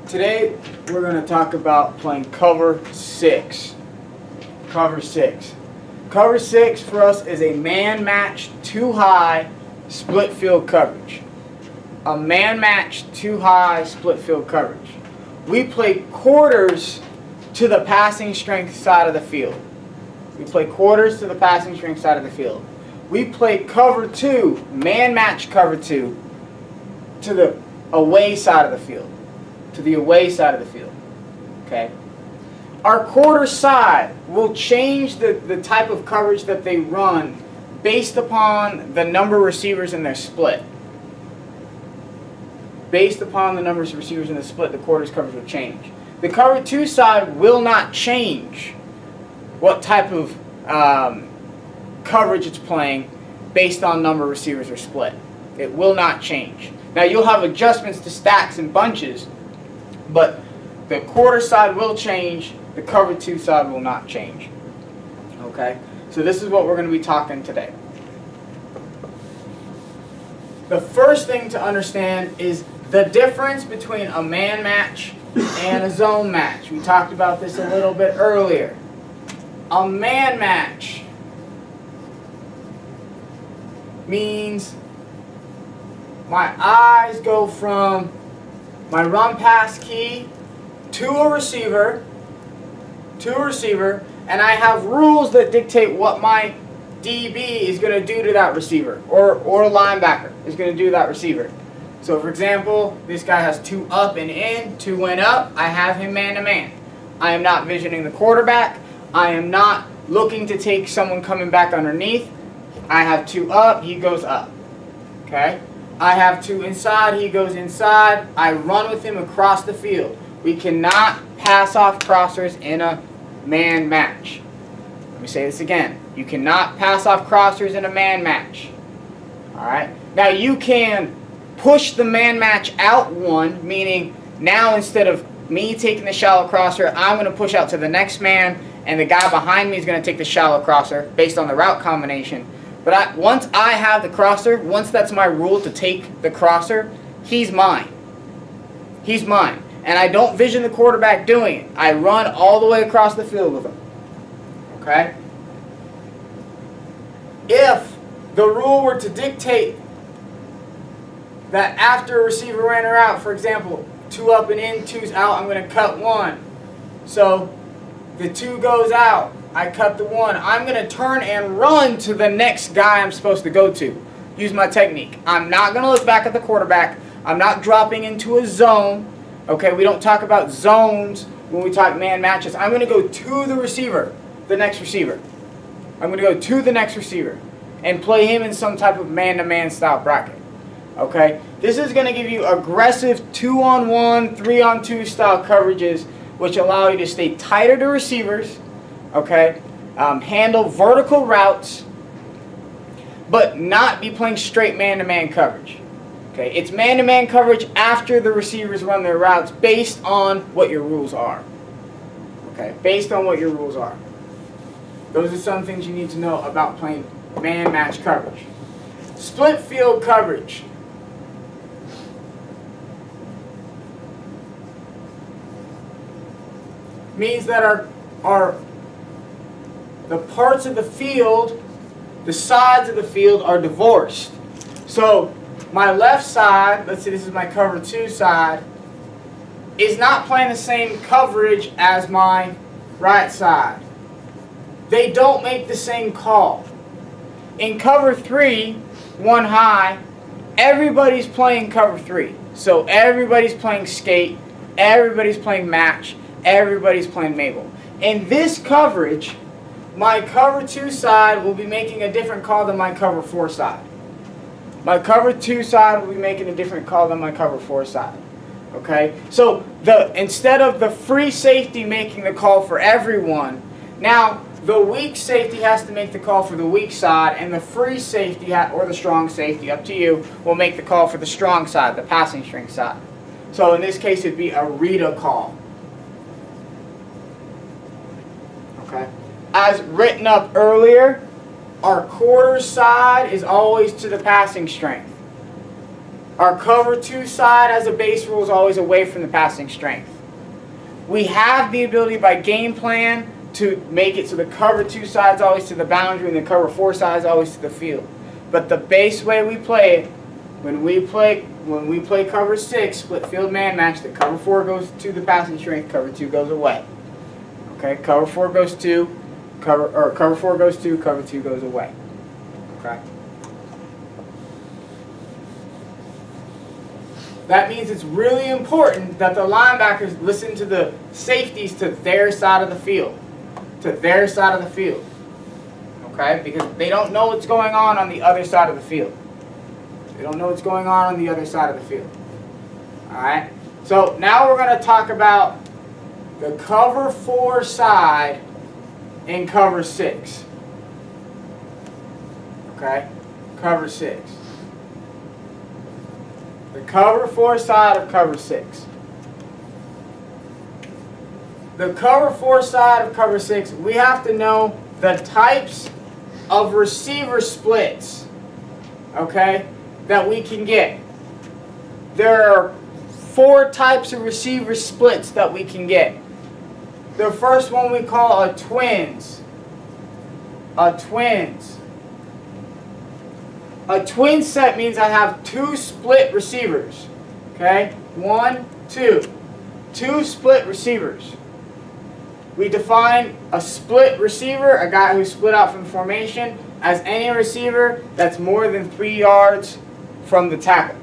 Today we're going to talk about playing cover 6. Cover 6. Cover 6 for us is a man-match 2-high split field coverage. A man-match 2-high split field coverage. We play quarters to the passing strength side of the field. We play quarters to the passing strength side of the field. We play cover 2, man-match cover 2, to the away side of the field. To the away side of the field. Okay? Our quarter side will change the type of coverage that they run based upon the number of receivers in their split. Based upon the number of receivers in the split, the quarters coverage will change. The cover 2 side will not change what type of coverage it's playing based on number of receivers or split. It will not change. Now you'll have adjustments to stacks and bunches, but the quarter side will change, the cover 2 side will not change. Okay? So this is what we're going to be talking today. The first thing to understand is the difference between a man match and a zone match. We talked about this a little bit earlier. A man match means my eyes go from my run pass key to a receiver, and I have rules that dictate what my DB is going to do to that receiver, or linebacker is going to do to that receiver. So for example, this guy has 2 up and in, 2 went up, I have him man to man. I am not visioning the quarterback, I am not looking to take someone coming back underneath. I have 2 up, he goes up. Okay? I have 2 inside, he goes inside. I run with him across the field. We cannot pass off crossers in a man match. Let me say this again. You cannot pass off crossers in a man match. Alright? Now you can push the man match out one, meaning now instead of me taking the shallow crosser, I'm going to push out to the next man, and the guy behind me is going to take the shallow crosser based on the route combination. But once I have the crosser, once that's my rule to take the crosser, he's mine. He's mine. And I don't vision the quarterback doing it. I run all the way across the field with him. Okay? If the rule were to dictate that after a receiver ran her out, for example, 2 up and in, 2's out, I'm going to cut 1. So the 2 goes out. I cut the 1. I'm going to turn and run to the next guy I'm supposed to go to. Use my technique. I'm not going to look back at the quarterback. I'm not dropping into a zone. Okay, we don't talk about zones when we talk man matches. I'm going to go to the receiver, the next receiver. I'm going to go to the next receiver and play him in some type of man-to-man style bracket. Okay, this is going to give you aggressive 2-on-1, 3-on-2 style coverages, which allow you to stay tighter to receivers. Okay, handle vertical routes, but not be playing straight man-to-man coverage. Okay, it's man-to-man coverage after the receivers run their routes based on what your rules are. Okay, based on what your rules are. Those are some things you need to know about playing man-match coverage. Split field coverage. Means that the parts of the field, the sides of the field are divorced. So my left side, let's say this is my cover 2 side, is not playing the same coverage as my right side. They don't make the same call. In cover 3, 1 high, everybody's playing cover 3. So everybody's playing skate, everybody's playing match, everybody's playing Mabel. In this coverage, my cover 2 side will be making a different call than my cover 4 side. My cover 2 side will be making a different call than my cover 4 side. Okay? So instead of the free safety making the call for everyone, now the weak safety has to make the call for the weak side, and the free safety, or the strong safety, up to you, will make the call for the strong side, the passing strength side. So in this case, it'd be a read-a call. Okay? As written up earlier, our quarter side is always to the passing strength. Our cover 2 side as a base rule is always away from the passing strength. We have the ability by game plan to make it so the cover 2 side is always to the boundary and the cover 4 side is always to the field. But the base way we play it, when we play cover 6, split field man match, the cover 4 goes to the passing strength, cover 2 goes away. Okay, cover 4 goes 2, cover 4 goes 2, cover 2 goes away. Okay. That means it's really important that the linebackers listen to the safeties to their side of the field. To their side of the field. Okay? Because they don't know what's going on the other side of the field. They don't know what's going on the other side of the field. Alright? So now we're going to talk about the cover 4 side in cover 6. Okay? Cover 6. The cover 4 side of cover 6. The cover 4 side of cover 6, we have to know the types of receiver splits, okay, that we can get. There are 4 types of receiver splits that we can get. The first one we call a twins. A twins. A twin set means I have 2 split receivers. Okay? 1, 2. 2 split receivers. We define a split receiver, a guy who's split out from the formation, as any receiver that's more than 3 yards from the tackle.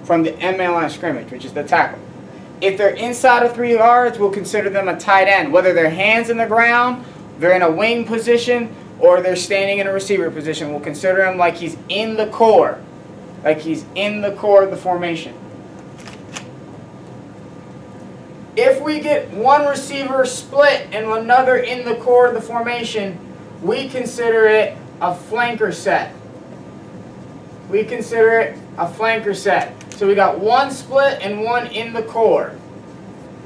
From the end line of scrimmage, which is the tackle. If they're inside of 3 yards, we'll consider them a tight end. Whether their hands in the ground, they're in a wing position, or they're standing in a receiver position, we'll consider him like he's in the core. Like he's in the core of the formation. If we get one receiver split and another in the core of the formation, we consider it a flanker set. We consider it a flanker set. So we got 1 split and 1 in the core.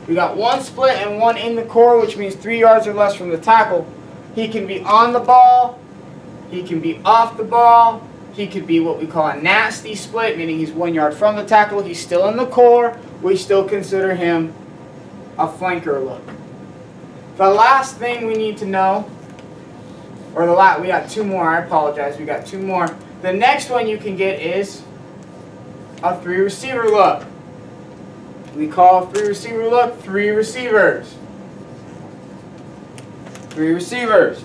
We got 1 split and 1 in the core, which means 3 yards or less from the tackle. He can be on the ball, he can be off the ball, he could be what we call a nasty split, meaning he's 1 yard from the tackle, he's still in the core, we still consider him a flanker look. The last thing we need to know, we got 2 more, I apologize, we got 2 more. The next one you can get is a 3 receiver look. We call a 3 receiver look 3 receivers. 3 receivers.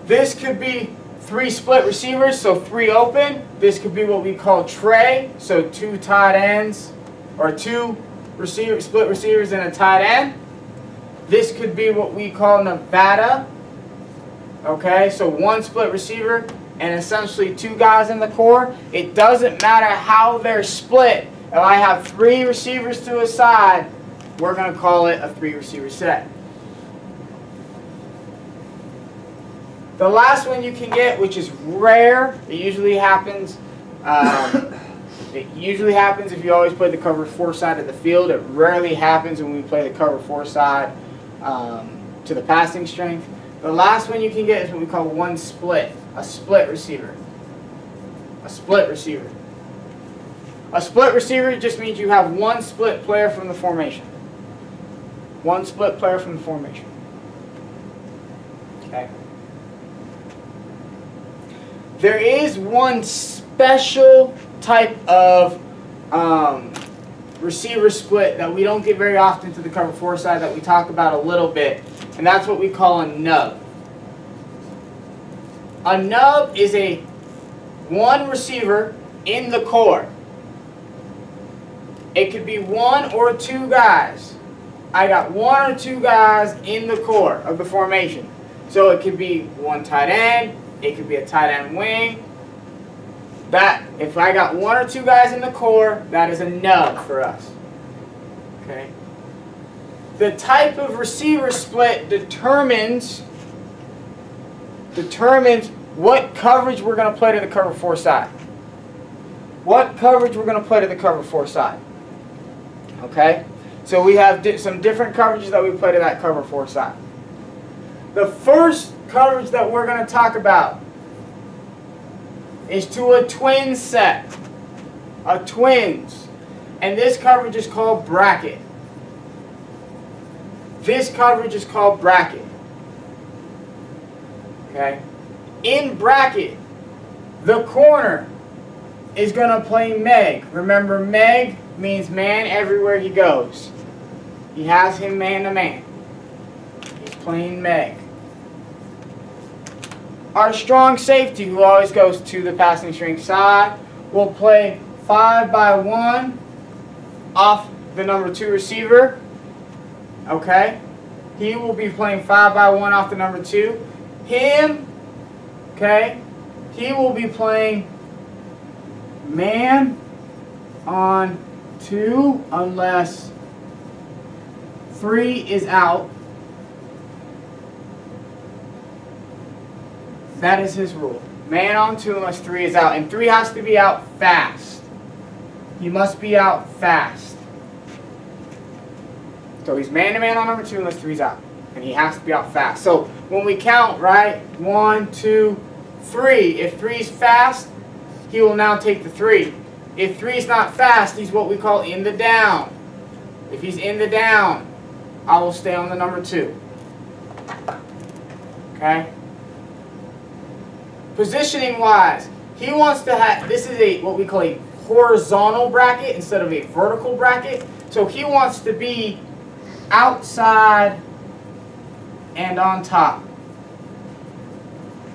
This could be 3 split receivers, so 3 open. This could be what we call tray, so 2 tight ends, or 2 split receivers and a tight end. This could be what we call Nevada. Okay, so 1 split receiver and essentially 2 guys in the core. It doesn't matter how they're split. If I have 3 receivers to a side, we're going to call it a 3 receiver set. The last one you can get, which is rare, it usually happens. If you always play the cover 4 side of the field. It rarely happens when we play the cover 4 side to the passing strength. The last one you can get is what we call 1 split, a split receiver. A split receiver. A split receiver just means you have 1 split player from the formation. 1 split player from the formation. Okay. There is one special type of receiver split that we don't get very often to the cover 4 side that we talk about a little bit, and that's what we call a nub. A nub is a 1 receiver in the core. It could be 1 or 2 guys. I got 1 or 2 guys in the core of the formation. So it could be 1 tight end. It could be a tight end wing. If I got 1 or 2 guys in the core, that is a nub for us. Okay. The type of receiver split determines what coverage we're going to play to the cover 4 side. What coverage we're going to play to the cover 4 side. Okay. So we have some different coverages that we play to that cover 4 side. The first coverage that we're going to talk about is to a twin set. twins. And this coverage is called bracket. This coverage is called bracket. Okay? In bracket, the corner is going to play Meg. Remember, Meg means man everywhere he goes. He has him man to man. He's playing Meg. Our strong safety, who always goes to the passing string side, will play 5x1 off the number 2 receiver. Okay? He will be playing 5x1 off the number 2. Him, okay, he will be playing man on 2 unless 3 is out. That is his rule. Man on 2 unless 3 is out. And 3 has to be out fast. He must be out fast. So he's man-to-man on number 2 unless 3 is out. And he has to be out fast. So when we count, right, 1, 2, 3. If 3 is fast, he will now take the 3. If 3 is not fast, he's what we call in the down. If he's in the down, I will stay on the number 2. Okay? Positioning wise, he wants to have, this is a what we call a horizontal bracket instead of a vertical bracket. So he wants to be outside and on top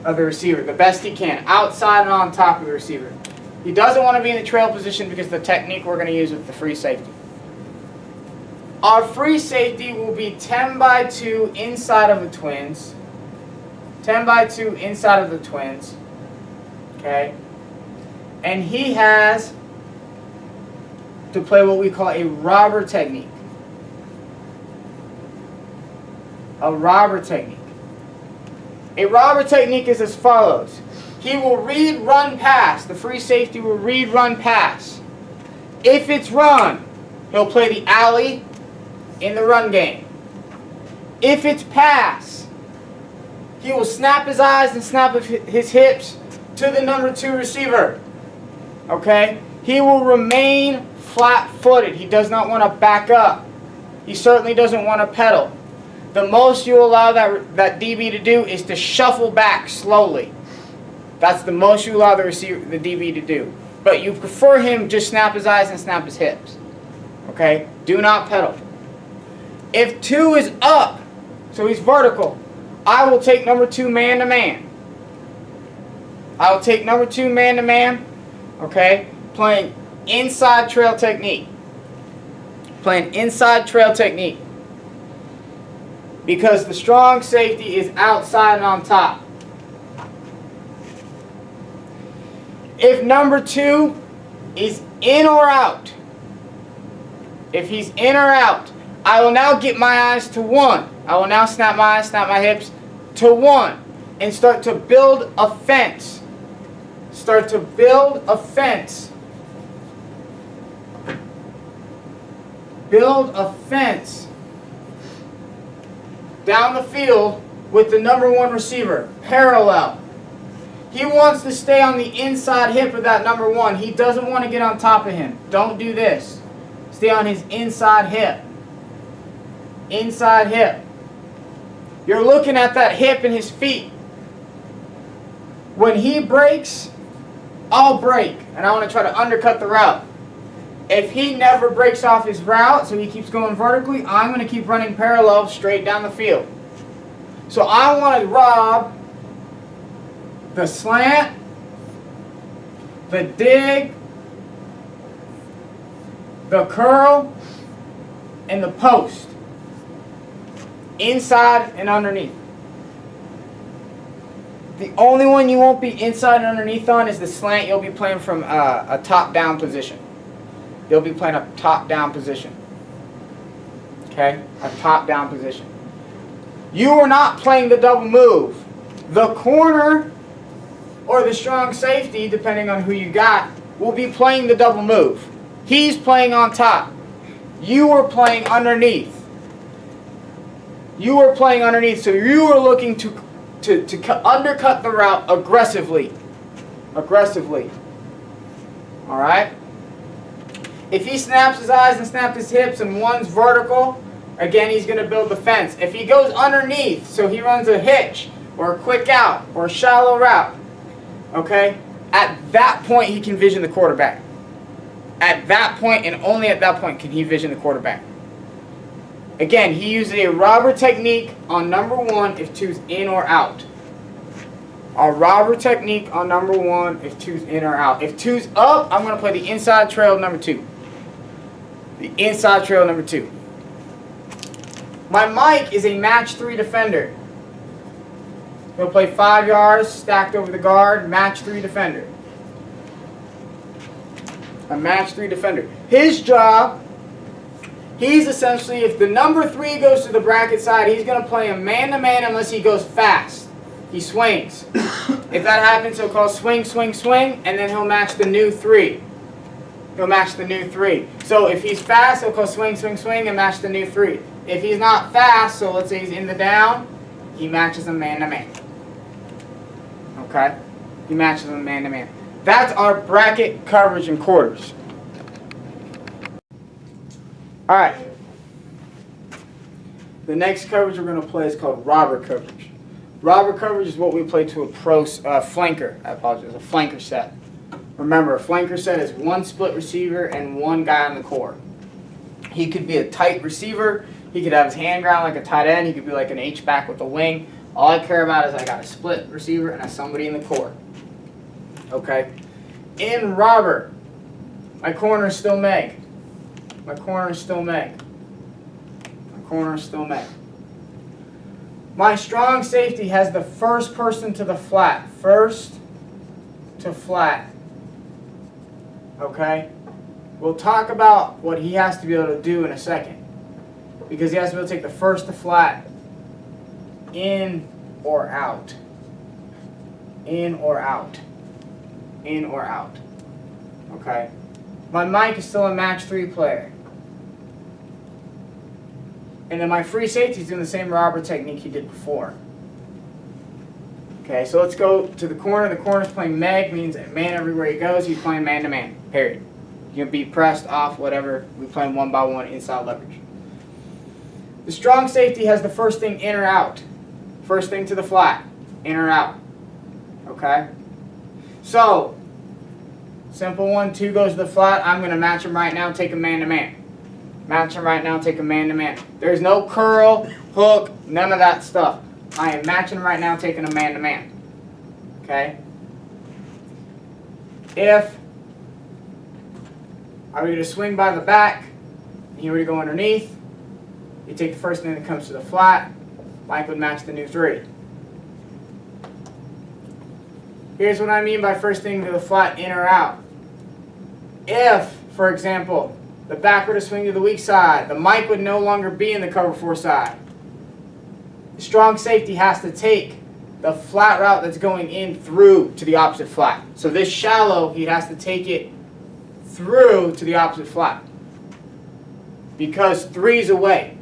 of the receiver, the best he can, outside and on top of the receiver. He doesn't want to be in the trail position because of the technique we're going to use with the free safety. Our free safety will be 10x2 inside of the twins. 10x2 inside of the twins. Okay? And he has to play what we call a robber technique. A robber technique. A robber technique is as follows. He will read, run, pass. The free safety will read, run, pass. If it's run, he'll play the alley in the run game. If it's pass, he will snap his eyes and snap his hips to the number 2 receiver. Okay? He will remain flat-footed. He does not want to back up. He certainly doesn't want to pedal. The most you allow that DB to do is to shuffle back slowly. That's the most you allow the DB to do. But you prefer him just snap his eyes and snap his hips. Okay? Do not pedal. If 2 is up, so he's vertical, I will take number 2 man-to-man. I will take number 2 man-to-man, okay, playing inside trail technique. Playing inside trail technique. Because the strong safety is outside and on top. If number 2 is in or out, if he's in or out, I will now get my eyes to 1. I will now snap my eyes, snap my hips to 1 and start to build a fence. Start to build a fence. Build a fence down the field with the number 1 receiver, parallel. He wants to stay on the inside hip of that number 1. He doesn't want to get on top of him. Don't do this. Stay on his inside hip. Inside hip. You're looking at that hip and his feet. When he breaks, I'll break. And I want to try to undercut the route. If he never breaks off his route, so he keeps going vertically, I'm going to keep running parallel straight down the field. So I want to rob the slant, the dig, the curl, and the post. Inside and underneath. The only one you won't be inside and underneath on is the slant. You'll be playing from a top-down position. You'll be playing a top-down position. Okay? A top-down position. You are not playing the double move. The corner or the strong safety, depending on who you got, will be playing the double move. He's playing on top. You are playing underneath. You are playing underneath, so you are looking to undercut the route aggressively. Aggressively. Alright? If he snaps his eyes and snaps his hips and one's vertical, again, he's going to build the fence. If he goes underneath, so he runs a hitch or a quick out or a shallow route, okay, at that point he can vision the quarterback. At that point, and only at that point, can he vision the quarterback. Again, he uses a robber technique on number 1 if 2's in or out. A robber technique on number 1 if 2's in or out. If 2's up, I'm going to play the inside trail number 2. The inside trail number 2. My Mike is a match 3 defender. He'll play 5 yards, stacked over the guard, match 3 defender. A match 3 defender. His job, he's essentially, if the number 3 goes to the bracket side, he's going to play him man-to-man unless he goes fast. He swings. If that happens, he'll call swing, swing, swing, and then he'll match the new 3. He'll match the new 3. So if he's fast, he'll call swing, swing, swing, and match the new 3. If he's not fast, so let's say he's in the down, he matches him man-to-man. Okay? He matches him man-to-man. That's our bracket coverage and quarters. Alright. The next coverage we're going to play is called robber coverage. Robber coverage is what we play to a flanker. I apologize. A flanker set. Remember, a flanker set is 1 split receiver and 1 guy on the core. He could be a tight receiver. He could have his hand ground like a tight end. He could be like an H-back with a wing. All I care about is I got a split receiver and I have somebody in the core. Okay? In robber, my corner is still Meg. My corner is still Meg. My corner is still Meg. My strong safety has the first person to the flat. First to flat. Okay? We'll talk about what he has to be able to do in a second. Because he has to be able to take the first to flat. In or out. In or out. In or out. Okay? My Mike is still a match 3 player. And then my free safety is doing the same robber technique he did before. Okay, so let's go to the corner. The corner's playing Meg, means man everywhere he goes, he's playing man-to-man, period. You can be pressed off, whatever. We play 1-by-1 inside leverage. The strong safety has the first thing in or out. First thing to the flat, in or out. Okay? So, simple 1, 2 goes to the flat. I'm going to match him right now, take him man-to-man. Match him right now, take him man-to-man. There's no curl, hook, none of that stuff. I am matching him right now, taking him man-to-man. Okay? If I were to swing by the back, and he were to go underneath, you take the first thing that comes to the flat, Mike would match the new 3. Here's what I mean by first thing to the flat, in or out. If, for example, the back were to swing to the weak side, the Mike would no longer be in the cover 4 side. The strong safety has to take the flat route that's going in through to the opposite flat. So this shallow, he has to take it through to the opposite flat. Because 3's away.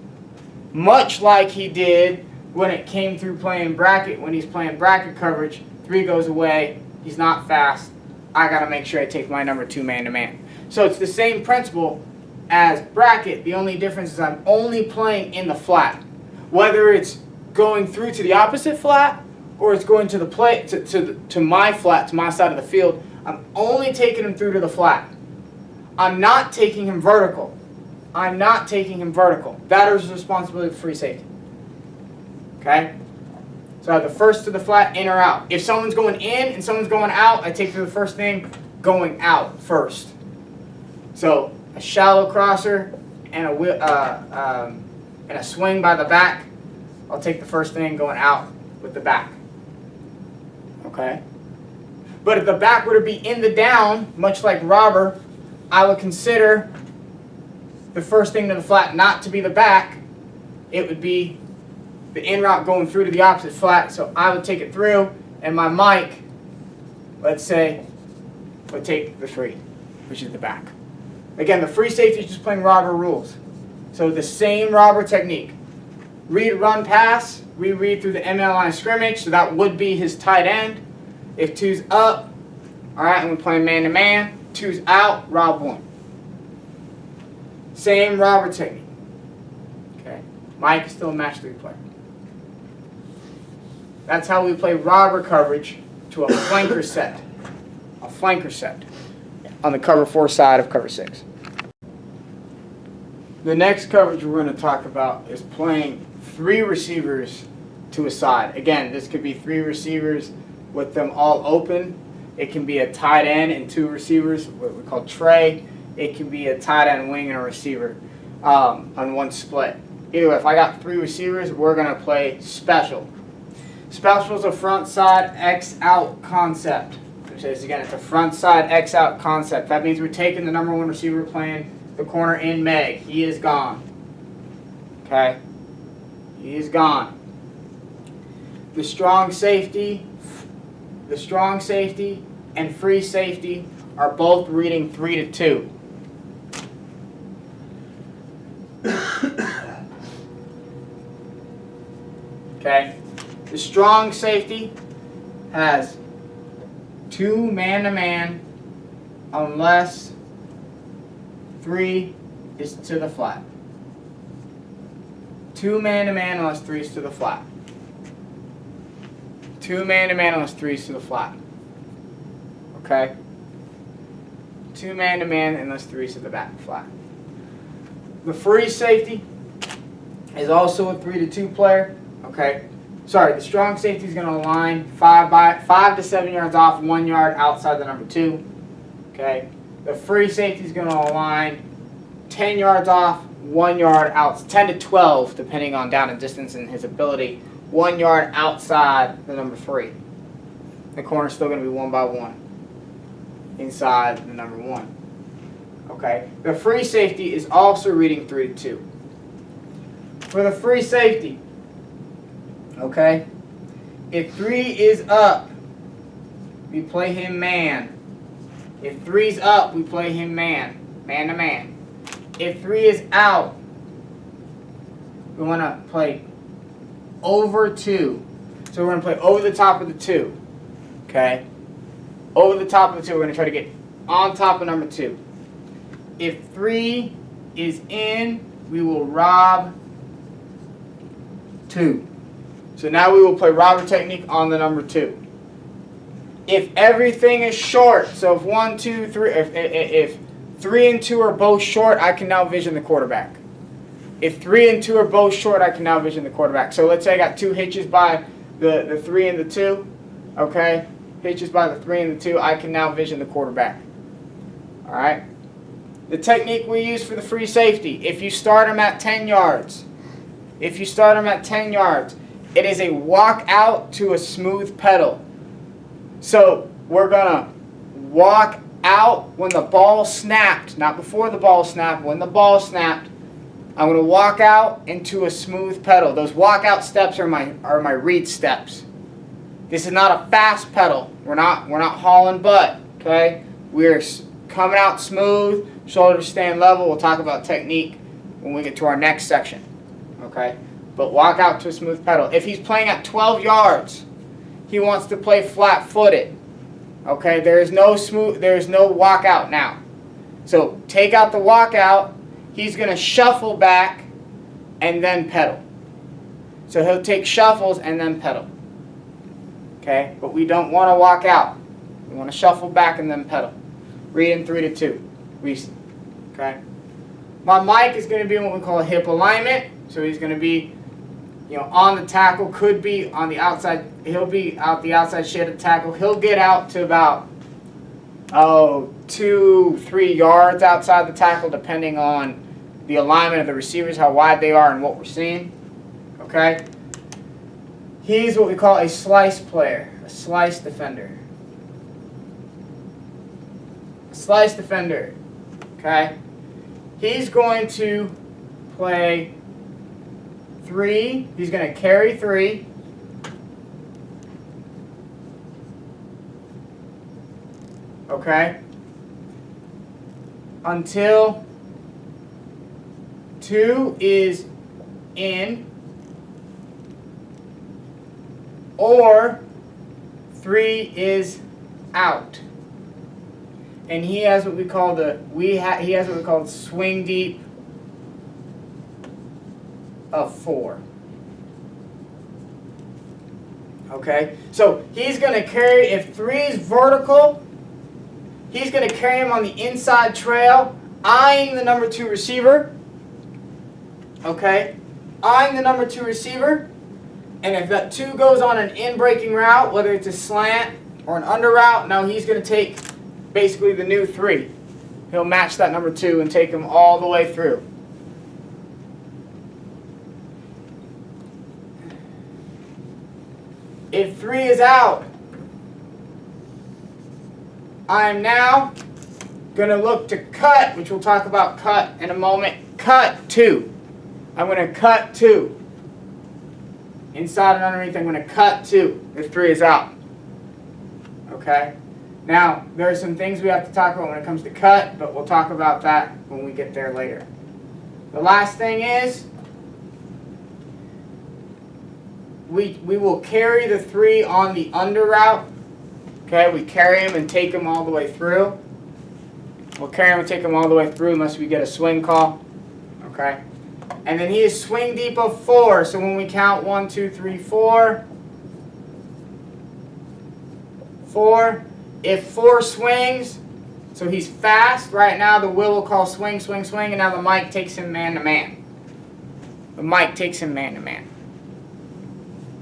Much like he did when it came through playing bracket. When he's playing bracket coverage, 3 goes away. He's not fast. I got to make sure I take my number 2 man-to-man. So it's the same principle as bracket. The only difference is I'm only playing in the flat. Whether it's going through to the opposite flat or it's going to the play to my flat, to my side of the field, I'm only taking him through to the flat. I'm not taking him vertical. I'm not taking him vertical. That is the responsibility of free safety. Okay? So I have the first to the flat, in or out. If someone's going in and someone's going out, I take through the first thing going out first. So a shallow crosser and a swing by the back, I'll take the first thing going out with the back. Okay? But if the back were to be in the down, much like robber, I would consider the first thing to the flat not to be the back. It would be the in route going through to the opposite flat. So I would take it through, and my Mike, let's say, would take the 3, which is the back. Again, the free safety is just playing robber rules. So the same robber technique. Read, run, pass. We read through the ML line of scrimmage, so that would be his tight end. If 2's up, all right, and we're playing man-to-man. 2's out, rob 1. Same robber technique. Okay, Mike is still a match 3 player. That's how we play robber coverage to a flanker set. A flanker set on the cover 4 side of cover 6. The next coverage we're going to talk about is playing 3 receivers to a side. Again, this could be 3 receivers with them all open. It can be a tight end and 2 receivers, what we call tray. It can be a tight end wing and a receiver on one split. Either way, if I got 3 receivers, we're going to play special. Special is a front side X out concept. Which is, again, it's a front side X out concept. That means we're taking the number 1 receiver playing the corner in Meg. He is gone. Okay? He is gone. The strong safety and free safety are both reading 3 to 2. Okay? The strong safety has 2 man-to-man unless 3 is to the flat. 2 man-to-man unless 3 is to the flat. 2 man-to-man unless 3 is to the flat. Okay? 2 man-to-man unless 3 is to the back flat. The free safety is also a 3 to 2 player. Okay? Sorry, the strong safety is going to align 5 to 7 yards off, 1 yard outside the number 2. Okay? The free safety is going to align 10 yards off, 1 yard out, 10 to 12, depending on down and distance and his ability, 1 yard outside the number 3. The corner is still going to be 1 by 1 inside the number 1. Okay? The free safety is also reading 3 to 2. For the free safety, okay, if 3 is up, we play him man. If 3's up, we play him man to man. If 3 is out, we want to play over 2. So we're going to play over the top of the 2. Okay? Over the top of the 2, we're going to try to get on top of number 2. If 3 is in, we will rob 2. So now we will play robber technique on the number 2. If everything is short, so if 1, 2, 3, if 3 and 2 are both short, I can now vision the quarterback. If 3 and 2 are both short, I can now vision the quarterback. So let's say I got 2 hitches by the 3 and the 2. Okay? Hitches by the 3 and the 2, I can now vision the quarterback. Alright? The technique we use for the free safety, if you start him at 10 yards, it is a walk out to a smooth pedal. So we're going to walk out when the ball snapped, not before the ball snapped, when the ball snapped. I'm going to walk out into a smooth pedal. Those walkout steps are my read steps. This is not a fast pedal. We're not hauling butt, okay? We're coming out smooth, shoulders staying level. We'll talk about technique when we get to our next section, okay? But walk out to a smooth pedal. If he's playing at 12 yards, he wants to play flat-footed. Okay, there's no walkout now. So take out the walkout. He's going to shuffle back and then pedal. So he'll take shuffles and then pedal. Okay, but we don't want to walk out. We want to shuffle back and then pedal. Read in 3 to 2. Okay. My mic is going to be in what we call a hip alignment. So he's going to be, on the tackle, could be on the outside. He'll be out the outside shade of the tackle. He'll get out to about 2-3 yards outside the tackle, depending on the alignment of the receivers, how wide they are, and what we're seeing. Okay. He's what we call a slice player, a slice defender. A slice defender. Okay. He's going to play 3. He's going to carry 3. Okay? Until 2 is in or 3 is out. And he has what we call he has what we call swing deep of 4. Okay, so he's going to carry, if 3 is vertical, he's going to carry him on the inside trail, eyeing the number 2 receiver. Okay, eyeing the number 2 receiver. And if that 2 goes on an in-breaking route, whether it's a slant or an under route, now he's going to take basically the new 3. He'll match that number 2 and take him all the way through. If 3 is out, I'm now going to look to cut, which we'll talk about cut in a moment. Cut 2. I'm going to cut 2. Inside and underneath, I'm going to cut 2 if 3 is out. Okay? Now, there are some things we have to talk about when it comes to cut, but we'll talk about that when we get there later. The last thing is, we will carry the 3 on the under route. Okay, we carry him and take him all the way through. We'll carry him and take him all the way through unless we get a swing call. Okay, and then he is swing deep of 4. So when we count 1, 2, 3, 4, 4. If 4 swings, so he's fast. Right now the will call swing, swing, swing, and now the mic takes him man to man. The mic takes him man to man.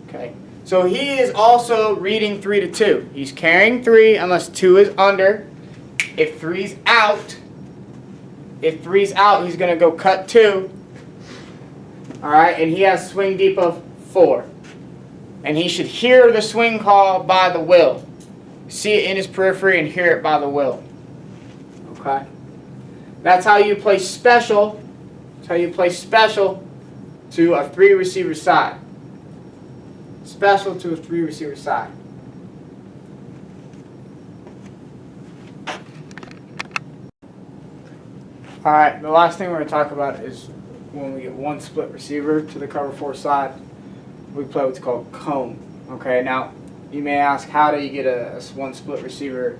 Okay, so he is also reading 3 to 2. He's carrying 3 unless 2 is under. If 3's out, he's going to go cut 2. All right, and he has swing deep of 4. And he should hear the swing call by the will. See it in his periphery and hear it by the will. Okay, that's how you play special. That's how you play special to a 3 receiver side. Special to a 3 receiver side. Alright, the last thing we're going to talk about is when we get 1 split receiver to the cover 4 side, we play what's called cone. Okay, now you may ask, how do you get a 1 split receiver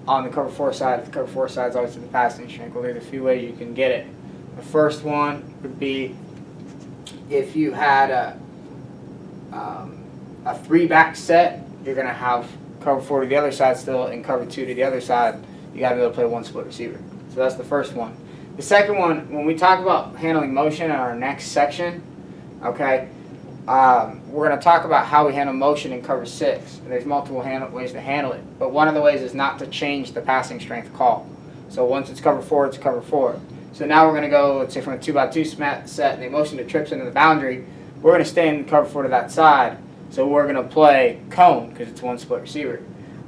on the cover 4 side if the cover 4 side is always to the passing strength? Well, there's a few ways you can get it. The first one would be if you had a 3-back set, you're going to have cover 4 to the other side still and cover 2 to the other side. You got to be able to play 1 split receiver. So that's the first one. The second one, when we talk about handling motion in our next section, okay, we're going to talk about how we handle motion in cover 6. And there's multiple ways to handle it. But one of the ways is not to change the passing strength call. So once it's cover 4, it's cover 4. So now we're going to go, let's say from a 2x2 set, and the motion that trips into the boundary, we're going to stay in cover 4 to that side. So we're going to play cone because it's 1 split receiver.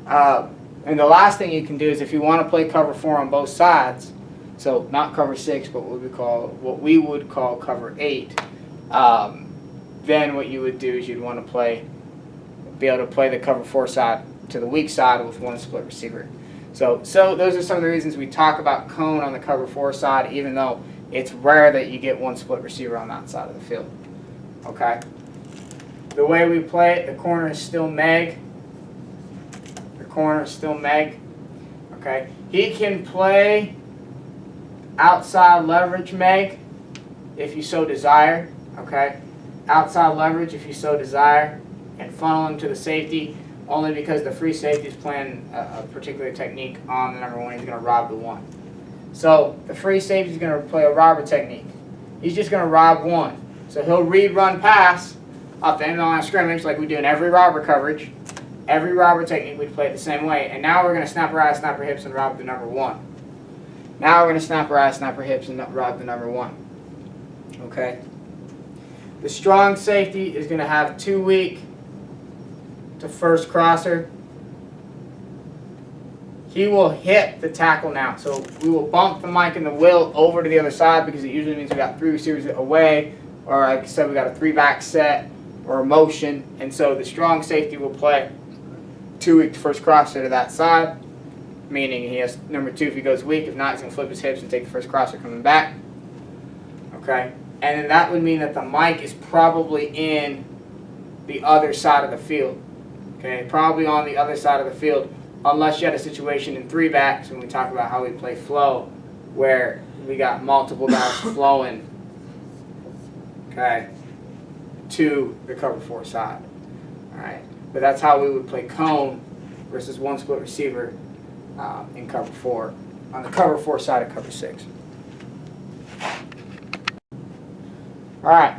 And the last thing you can do is if you want to play cover 4 on both sides, so not cover 6, but what we would call cover 8, then what you would do is you'd want to be able to play the cover 4 side to the weak side with 1 split receiver. So those are some of the reasons we talk about cone on the cover 4 side, even though it's rare that you get 1 split receiver on that side of the field. Okay. The way we play it, the corner is still Meg. The corner is still Meg. Okay. He can play outside leverage Meg if you so desire. Okay. Outside leverage if you so desire, and funnel him to the safety only because the free safety is playing a particular technique on the number 1. He's going to rob the 1. So the free safety is going to play a robber technique. He's just going to rob 1. So he'll read, run, pass off the end of the line of scrimmage like we do in every robber coverage. Every robber technique we play it the same way. And now we're going to snap our eyes, snap our hips, and rob the number 1. Now we're going to snap our eyes, snap our hips, and rob the number 1. Okay. The strong safety is going to have 2 weak to first crosser. He will hit the tackle now. So we will bump the mic and the will over to the other side because it usually means we got 3 receivers away, or like I said, we got a 3-back set or a motion. And so the strong safety will play 2 weak to first crosser to that side, meaning he has number 2 if he goes weak. If not, he's going to flip his hips and take the first crosser coming back. Okay. And then that would mean that the mic is probably in the other side of the field. Okay, probably on the other side of the field, unless you had a situation in 3-backs when we talk about how we play flow, where we got multiple guys flowing. okay, to the cover 4 side. All right, but that's how we would play cone versus one split receiver in cover 4 on the cover 4 side of cover 6. All right.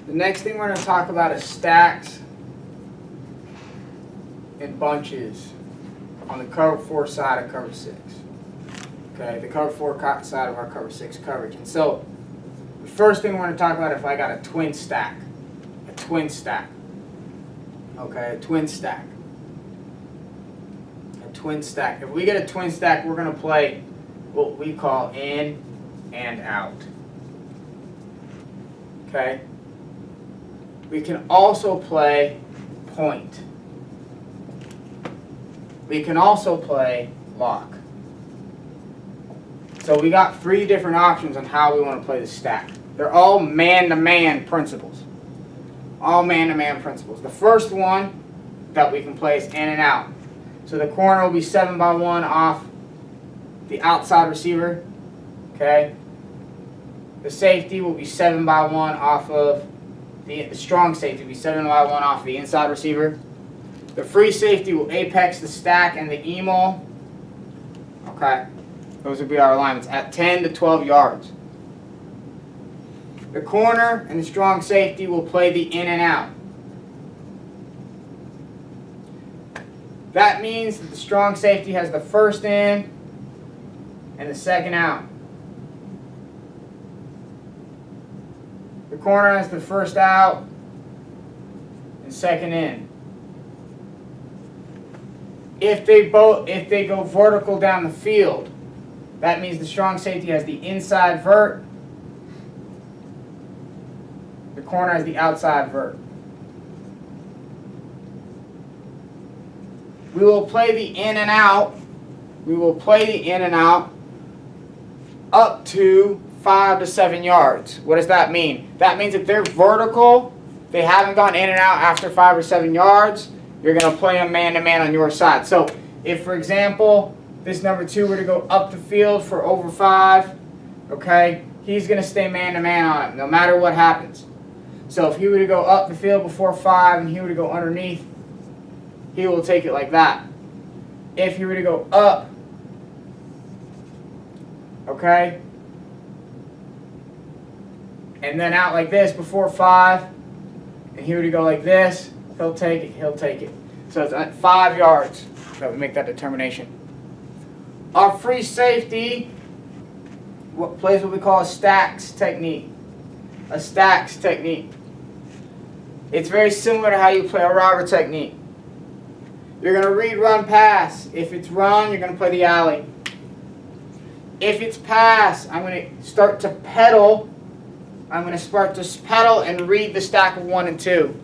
The next thing we're going to talk about is stacks and bunches on the cover 4 side of cover 6. Okay, the cover 4 side of our cover 6 coverage. And so, the first thing we're going to talk about if I got a twin stack. A twin stack. Okay, a twin stack. A twin stack. If we get a twin stack, we're going to play what we call in and out. Okay? We can also play point. We can also play lock. So we got 3 different options on how we want to play the stack. They're all man-to-man principles. All man-to-man principles. The first one that we can play is in and out. So the corner will be 7 by 1 off the outside receiver. Okay? The safety will be 7 by 1 off of the strong safety will be 7 by 1 off the inside receiver. The free safety will apex the stack and the emol. Okay? Those would be our alignments at 10 to 12 yards. The corner and the strong safety will play the in and out. That means that the strong safety has the first in and the second out. The corner has the first out and second in. If they go vertical down the field, that means the strong safety has the inside vert. The corner has the outside vert. We will play the in and out. We will play the in and out up to 5 to 7 yards. What does that mean? That means if they're vertical, they haven't gone in and out after 5 or 7 yards, you're going to play them man-to-man on your side. So if, for example, this number 2 were to go up the field for over 5, okay, he's going to stay man-to-man on it no matter what happens. So if he were to go up the field before 5 and he were to go underneath, he will take it like that. If he were to go up, okay, and then out like this before 5, and he were to go like this, he'll take it, he'll take it. So it's at 5 yards that we make that determination. Our free safety plays what we call a stacks technique. A stacks technique. It's very similar to how you play a robber technique. You're going to read, run, pass. If it's run, you're going to play the alley. If it's pass, I'm going to start to pedal. I'm going to start to pedal and read the stack of 1 and 2.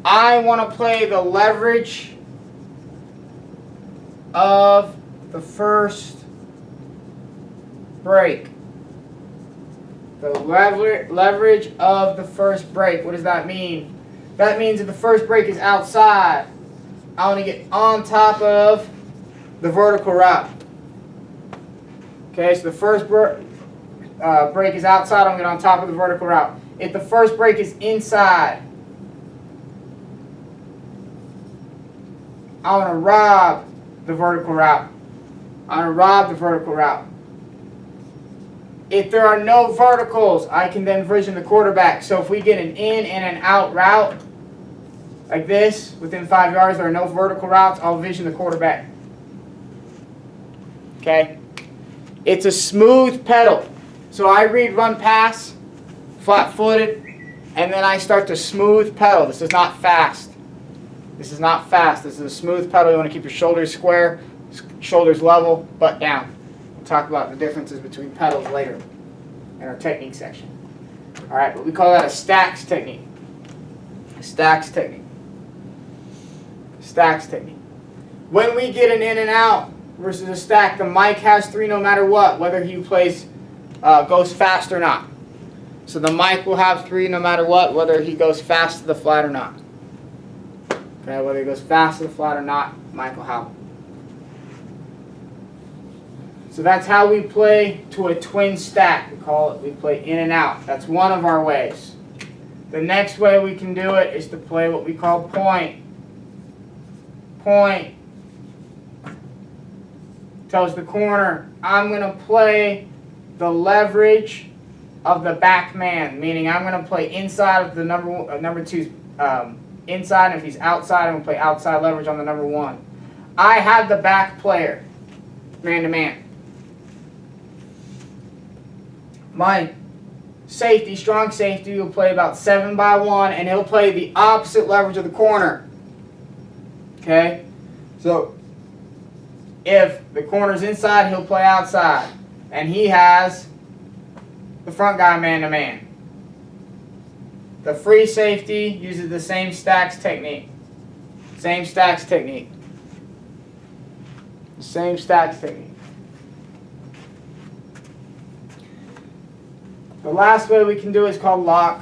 I want to play the leverage of the first break. The leverage of the first break. What does that mean? That means if the first break is outside, I want to get on top of the vertical route. Okay, so the first break is outside, I'm going to get on top of the vertical route. If the first break is inside, I want to rob the vertical route. I want to rob the vertical route. If there are no verticals, I can then vision the quarterback. So if we get an in and an out route, like this, within 5 yards, there are no vertical routes, I'll vision the quarterback. Okay? It's a smooth pedal. So I read, run, pass, flat-footed, and then I start to smooth pedal. This is not fast. This is not fast. This is a smooth pedal. You want to keep your shoulders square, shoulders level, butt down. We'll talk about the differences between pedals later in our technique section. All right, but we call that a stacks technique. A stacks technique. Stacks technique. When we get an in and out versus a stack, the mic has 3 no matter what, whether he plays goes fast or not. So the mic will have 3 no matter what, whether he goes fast to the flat or not. Okay, whether he goes fast to the flat or not, mic will have them. So that's how we play to a twin stack. We play in and out. That's one of our ways. The next way we can do it is to play what we call point. Point tells the corner, I'm going to play the leverage of the back man, meaning I'm going to play inside of the number two's inside, and if he's outside, I'm going to play outside leverage on the number one. I have the back player, man to man. My safety, strong safety, will play about 7 by 1, and he'll play the opposite leverage of the corner. Okay? So, if the corner's inside, he'll play outside. And he has the front guy man to man. The free safety uses the same stacks technique. Same stacks technique. Same stacks technique. The last way we can do it is called lock.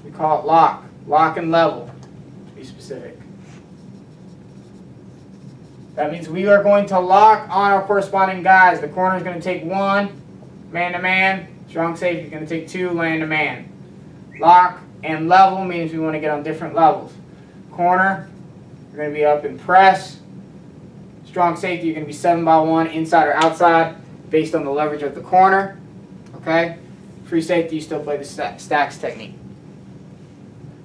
We call it lock. Lock and level, to be specific. That means we are going to lock on our corresponding guys. The corner is going to take 1, man-to-man. Strong safety is going to take 2, man-to-man. Lock and level means we want to get on different levels. Corner, you're going to be up in press. Strong safety, you're going to be 7 by 1, inside or outside, based on the leverage of the corner. Okay? Free safety, you still play the stacks technique.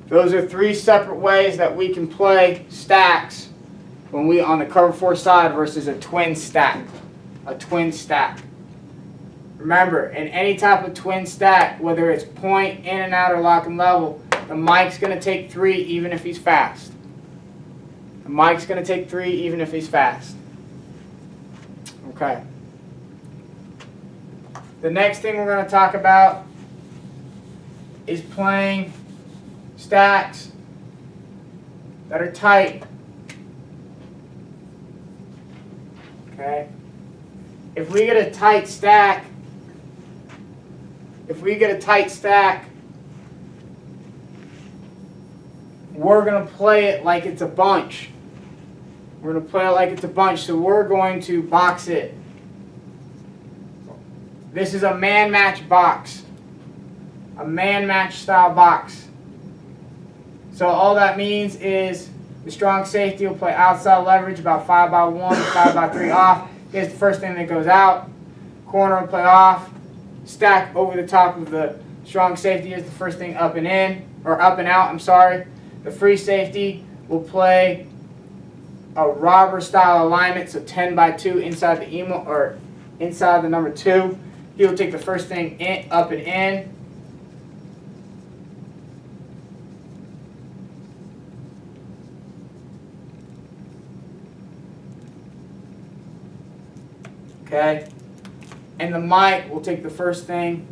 Those are 3 separate ways that we can play stacks when we on the cover 4 side versus a twin stack. A twin stack. Remember, in any type of twin stack, whether it's point, in and out, or lock and level, the mic's going to take 3 even if he's fast. The mic's going to take 3 even if he's fast. Okay. The next thing we're going to talk about is playing stacks that are tight. Okay? If we get a tight stack, we're going to play it like it's a bunch. We're going to play it like it's a bunch, so we're going to box it. This is a man-match box. A man-match style box. So all that means is the strong safety will play outside leverage about 5 by 1, 5 by 3 off. Here's the first thing that goes out. Corner will play off. Stack over the top of the strong safety. Here's the first thing up and in, or up and out, I'm sorry. The free safety will play a robber style alignment, so 10 by 2 inside the emo, or inside the number 2. He will take the first thing in, up and in. Okay? And the mic will take the first thing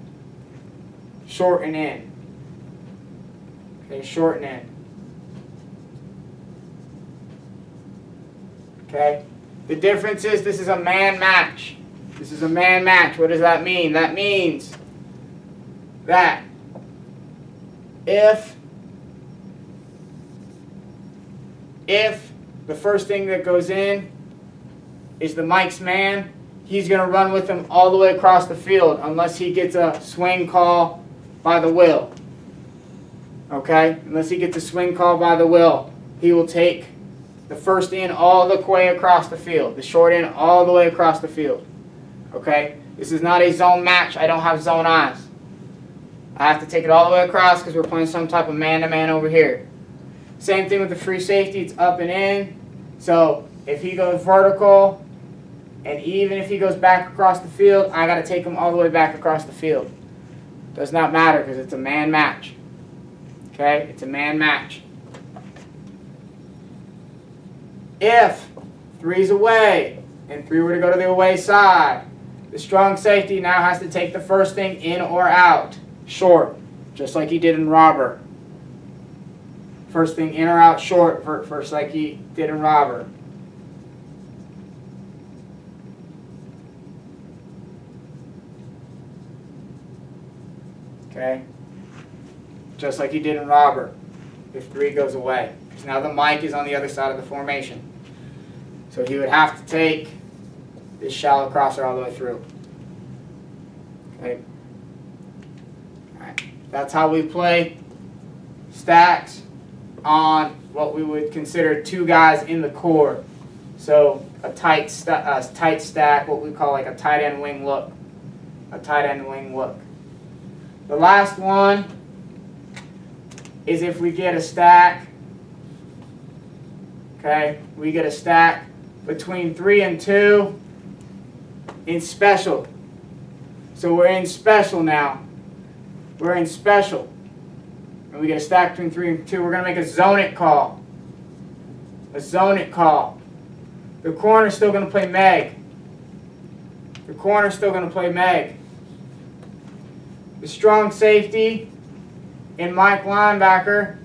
short and in. Okay, short and in. Okay? The difference is this is a man match. This is a man match. What does that mean? That means that if the first thing that goes in is the Mike's man, he's going to run with him all the way across the field unless he gets a swing call by the will. Okay? Unless he gets a swing call by the will, he will take the first in all the way across the field. The short in all the way across the field. Okay? This is not a zone match. I don't have zone eyes. I have to take it all the way across because we're playing some type of man-to-man over here. Same thing with the free safety. It's up and in. So if he goes vertical, and even if he goes back across the field, I got to take him all the way back across the field. Does not matter because it's a man match. Okay? It's a man match. If 3's away and 3 were to go to the away side, the strong safety now has to take the first thing in or out, short, just like he did in robber. First thing in or out, short, first like he did in robber. Okay? Just like he did in robber, if 3 goes away. Because now the mic is on the other side of the formation. So he would have to take this shallow crosser all the way through. Okay. All right. That's how we play stacks on what we would consider two guys in the core. So a tight stack, what we call like a tight end wing look. A tight end wing look. The last one is if we get a stack. Okay, we get a stack between 3 and 2 in special. So we're in special now. We're in special. And we get a stack between 3 and 2. We're going to make a Zonic call. A Zonic call. The corner's still going to play Meg. The corner's still going to play Meg. The strong safety in Mike linebacker.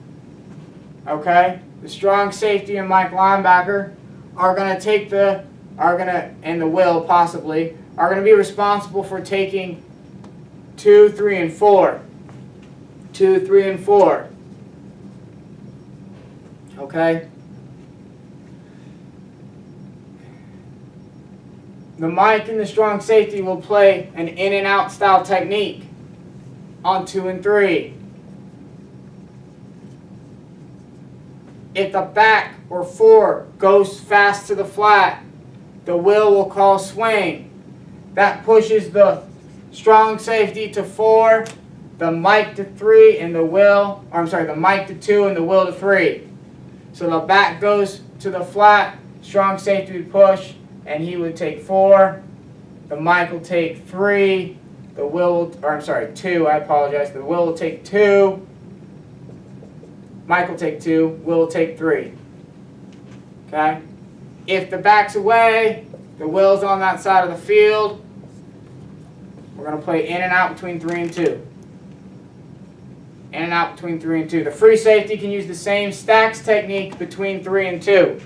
Okay? The strong safety and Mike linebacker are going to take and the will possibly, are going to be responsible for taking 2, 3, and 4. 2, 3, and 4. Okay? The Mike and the strong safety will play an in and out style technique on 2 and 3. If the back or 4 goes fast to the flat, the will call swing. That pushes the strong safety to 4, the Mike to 3, and the Mike to 2 and the will to 3. So the back goes to the flat, strong safety would push, and he would take 4. The Mike will take 3. The will, 2. I apologize. The will take 2. Mike will take 2. Will take 3. Okay? If the back's away, the will's on that side of the field. We're going to play in and out between 3 and 2. In and out between 3 and 2. The free safety can use the same stacks technique between 3 and 2.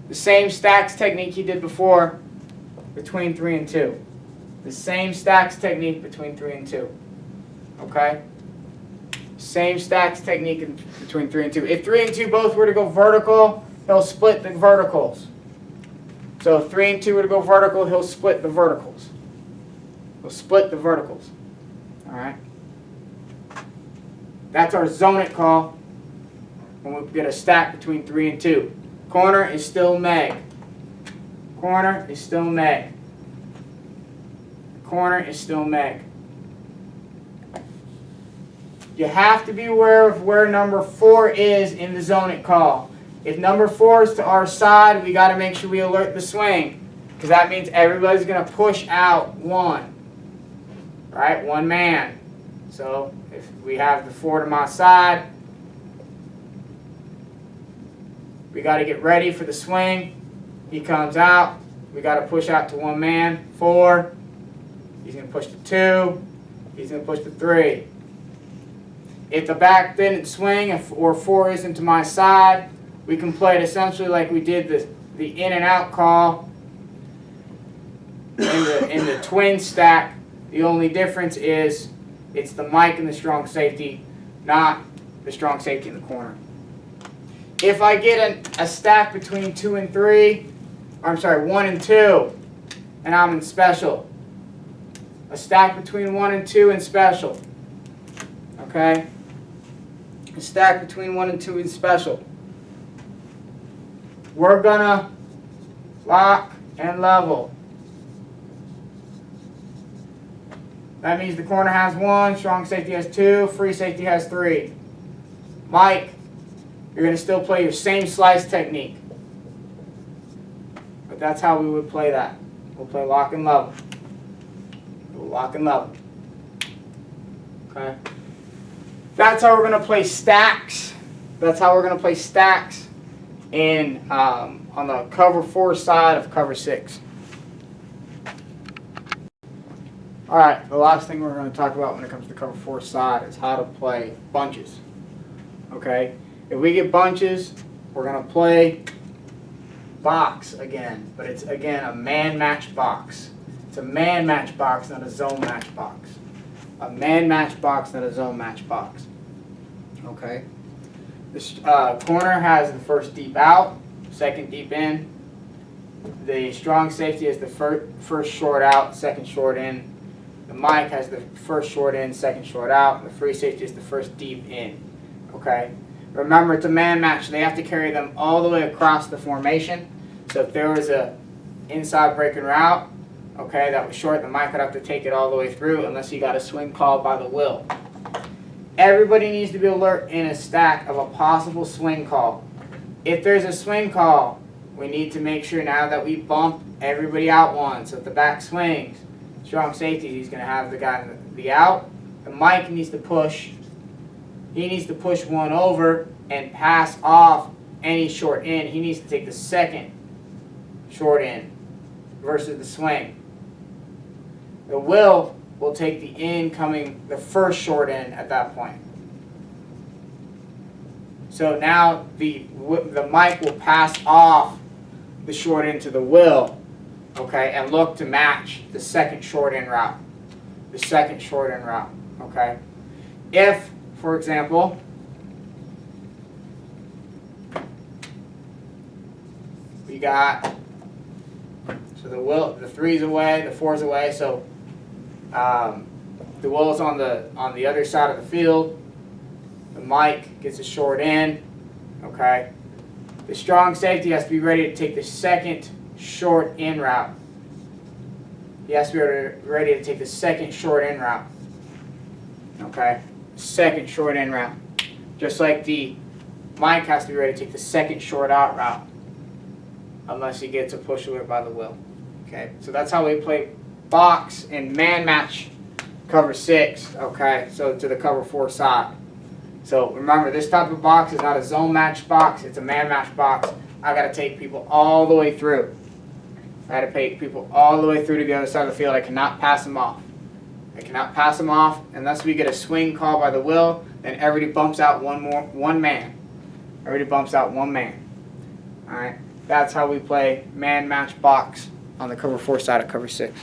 The same stacks technique he did before between 3 and 2. The same stacks technique between 3 and 2. Okay? Same stacks technique between 3 and 2. If 3 and 2 both were to go vertical, he'll split the verticals. So if 3 and 2 were to go vertical, he'll split the verticals. He'll split the verticals. Alright? That's our Zonic call when we get a stack between 3 and 2. Corner is still Meg. Corner is still Meg. Corner is still Meg. You have to be aware of where number 4 is in the Zonic call. If number 4 is to our side, we got to make sure we alert the swing, because that means everybody's going to push out 1. Right? 1 man. So if we have the 4 to my side, we got to get ready for the swing. He comes out. We got to push out to 1 man. 4. He's going to push to 2. He's going to push to 3. If the back didn't swing or 4 isn't to my side, we can play it essentially like we did the in and out call in the twin stack. The only difference is it's the Mike and the strong safety, not the strong safety in the corner. If I get a stack between 2 and 3, or I'm sorry, 1 and 2, and I'm in special. A stack between 1 and 2 in special. Okay? A stack between 1 and 2 in special. We're gonna lock and level. That means the corner has 1, strong safety has 2, free safety has 3. Mike, you're going to still play your same slice technique. But that's how we would play that. We'll play lock and level. We'll lock and level. Okay? That's how we're going to play stacks. That's how we're going to play stacks in on the cover 4 side of cover 6. Alright, the last thing we're going to talk about when it comes to cover 4 side is how to play bunches. Okay? If we get bunches, we're going to play box again. But it's, again, a man-match box. It's a man-match box, not a zone-match box. A man-match box, not a zone-match box. Okay? This corner has the first deep out, second deep in. the strong safety is the first short out, second short in. The Mike has the first short in, second short out. And the free safety is the first deep in. Okay? Remember, it's a man match. They have to carry them all the way across the formation. So if there was a inside breaking route, okay, that was short, the Mike would have to take it all the way through unless you got a swing call by the will. Everybody needs to be alert in a stack of a possible swing call. If there's a swing call, we need to make sure now that we bump everybody out one. So if the back swings, strong safety, he's going to have the guy be out. The Mike needs to push. He needs to push one over and pass off any short in. He needs to take the second short in versus the swing. The will take the incoming, the first short in at that point. So now the Mike will pass off the short in to the will, okay, and look to match the second short in route. The second short in route, okay. If, for example, we got, so the 3's away, the 4's away, so the will is on the other side of the field. The Mike gets a short in, okay. The strong safety has to be ready to take the second short in route. He has to be ready to take the second short in route, okay. Second short in route. Just like the Mike has to be ready to take the second short out route, unless he gets a push away by the will. Okay, so that's how we play box and man match cover 6. Okay, so to the cover 4 side. So remember, this type of box is not a zone match box; it's a man match box. I got to take people all the way through. I got to take people all the way through to the other side of the field. I cannot pass them off. I cannot pass them off unless we get a swing call by the will. Then everybody bumps out one man. Everybody bumps out one man. All right. That's how we play man match box on the cover 4 side of cover 6.